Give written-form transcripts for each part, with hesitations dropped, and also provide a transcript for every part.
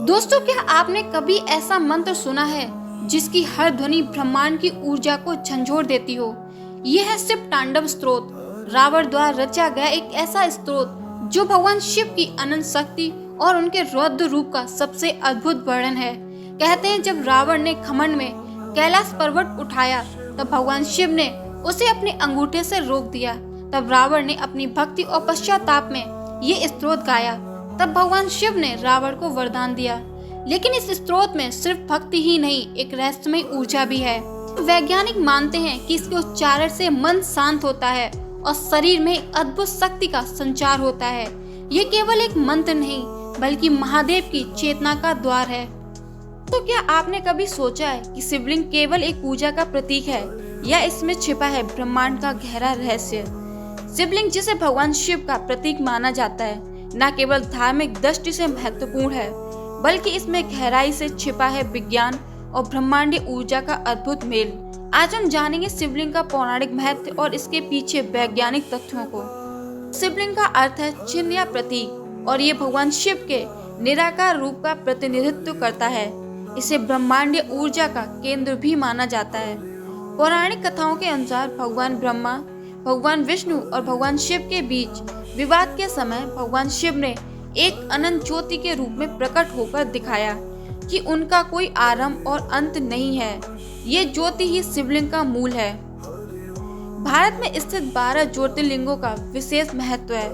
दोस्तों, क्या आपने कभी ऐसा मंत्र सुना है जिसकी हर ध्वनि ब्रह्मांड की ऊर्जा को झंझोर देती हो? यह है शिव तांडव स्तोत्र, रावण द्वारा रचा गया एक ऐसा स्तोत्र जो भगवान शिव की अनंत शक्ति और उनके रौद्र रूप का सबसे अद्भुत वर्णन है। कहते हैं, जब रावण ने घमंड में कैलाश पर्वत उठाया तब भगवान शिव ने उसे अपने अंगूठे से रोक दिया। तब रावण ने अपनी भक्ति और पश्चाताप में ये स्तोत्र गाया। तब भगवान शिव ने रावण को वरदान दिया। लेकिन इस स्तोत्र में सिर्फ भक्ति ही नहीं, एक रहस्यमय ऊर्जा भी है। वैज्ञानिक मानते हैं कि इसके उच्चारण से मन शांत होता है और शरीर में एक अद्भुत शक्ति का संचार होता है। ये केवल एक मंत्र नहीं बल्कि महादेव की चेतना का द्वार है। तो क्या आपने कभी सोचा है कि शिवलिंग केवल एक पूजा का प्रतीक है या इसमें छिपा है ब्रह्मांड का गहरा रहस्य? शिवलिंग, जिसे भगवान शिव का प्रतीक माना जाता है, न केवल धार्मिक दृष्टि से महत्वपूर्ण है बल्कि इसमें गहराई से छिपा है विज्ञान और ब्रह्मांडीय ऊर्जा का अद्भुत मेल। आज हम जानेंगे शिवलिंग का पौराणिक महत्व और इसके पीछे वैज्ञानिक तथ्यों को। शिवलिंग का अर्थ है चिन्ह या प्रतीक और ये भगवान शिव के निराकार रूप का प्रतिनिधित्व करता है। इसे ब्रह्मांडीय ऊर्जा का केंद्र भी माना जाता है। पौराणिक कथाओं के अनुसार भगवान ब्रह्मा, भगवान विष्णु और भगवान शिव के बीच विवाद के समय भगवान शिव ने एक अनंत ज्योति के रूप में प्रकट होकर दिखाया कि उनका कोई आरंभ और अंत नहीं है। ये ज्योति ही शिवलिंग का मूल है। भारत में स्थित 12 ज्योतिर्लिंगों का विशेष महत्व है।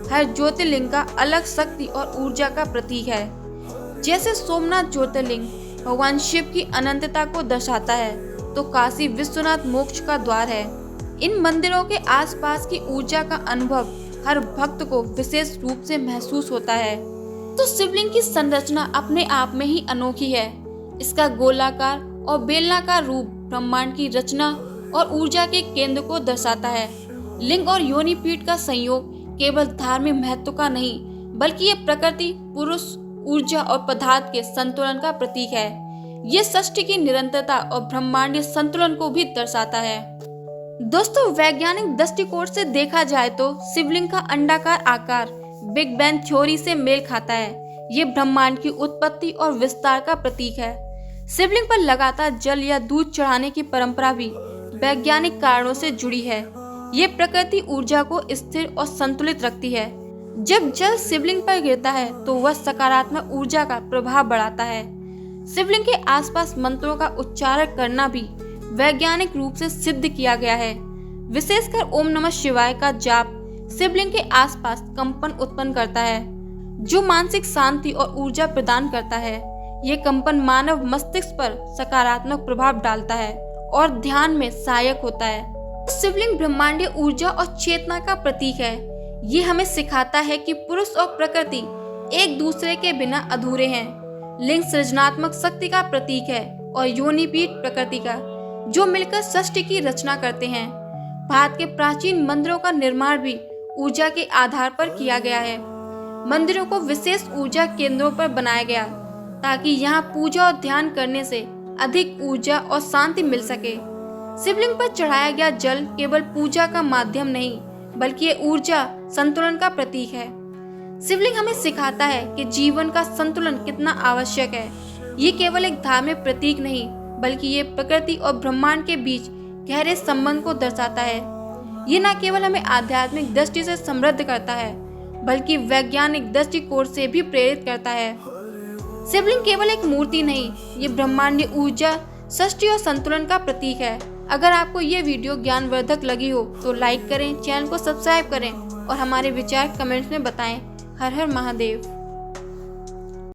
हर ज्योतिर्लिंग का अलग शक्ति और ऊर्जा का प्रतीक है। जैसे सोमनाथ ज्योतिर्लिंग भगवान शिव की अनंतता को दर्शाता है, तो काशी विश्वनाथ मोक्ष का द्वार है। इन मंदिरों के आसपास की ऊर्जा का अनुभव हर भक्त को विशेष रूप से महसूस होता है। तो शिवलिंग की संरचना अपने आप में ही अनोखी है। इसका गोलाकार और बेलनाकार रूप ब्रह्मांड की रचना और ऊर्जा के केंद्र को दर्शाता है। लिंग और योनिपीठ का संयोग केवल धार्मिक महत्व का नहीं बल्कि ये प्रकृति, पुरुष, ऊर्जा और पदार्थ के संतुलन का प्रतीक है। ये सृष्टि की निरंतरता और ब्रह्मांडीय संतुलन को भी दर्शाता है। दोस्तों, वैज्ञानिक दृष्टिकोण से देखा जाए तो शिवलिंग का अंडाकार आकार बिग बैंग थ्योरी से मेल खाता है। ये ब्रह्मांड की उत्पत्ति और विस्तार का प्रतीक है। शिवलिंग पर लगातार जल या दूध चढ़ाने की परंपरा भी वैज्ञानिक कारणों से जुड़ी है। ये प्रकृति ऊर्जा को स्थिर और संतुलित रखती है। जब जल शिवलिंग पर गिरता है तो वह सकारात्मक ऊर्जा का प्रभाव बढ़ाता है। शिवलिंग के आसपास मंत्रों का उच्चारण करना भी वैज्ञानिक रूप से सिद्ध किया गया है। विशेषकर ओम नमः शिवाय का जाप शिवलिंग के आसपास कंपन उत्पन्न करता है, जो मानसिक शांति और ऊर्जा प्रदान करता है। ये कंपन मानव मस्तिष्क पर सकारात्मक प्रभाव डालता है और ध्यान में सहायक होता है। शिवलिंग ब्रह्मांडीय ऊर्जा और चेतना का प्रतीक है। ये हमें सिखाता है कि पुरुष और प्रकृति एक दूसरे के बिना अधूरे हैं। लिंग सृजनात्मक शक्ति का प्रतीक है और योनिपीठ प्रकृति का, जो मिलकर सृष्टि की रचना करते हैं। भारत के प्राचीन मंदिरों का निर्माण भी ऊर्जा के आधार पर किया गया है। मंदिरों को विशेष ऊर्जा केंद्रों पर बनाया गया ताकि यहाँ पूजा और ध्यान करने से अधिक ऊर्जा और शांति मिल सके। शिवलिंग पर चढ़ाया गया जल केवल पूजा का माध्यम नहीं बल्कि ये ऊर्जा संतुलन का प्रतीक है। शिवलिंग हमें सिखाता है कि जीवन का संतुलन कितना आवश्यक है। ये केवल एक धार्मिक प्रतीक नहीं बल्कि ये प्रकृति और ब्रह्मांड के बीच गहरे संबंध को दर्शाता है। ये न केवल हमें आध्यात्मिक दृष्टि से समृद्ध करता है बल्कि वैज्ञानिक दृष्टिकोण से भी प्रेरित करता है। शिवलिंग केवल एक मूर्ति नहीं, ये ब्रह्मांडीय ऊर्जा, सृष्टि और संतुलन का प्रतीक है। अगर आपको ये वीडियो ज्ञानवर्धक लगी हो तो लाइक करें, चैनल को सब्सक्राइब करें और हमारे विचार कमेंट्स में बताएं। हर हर महादेव।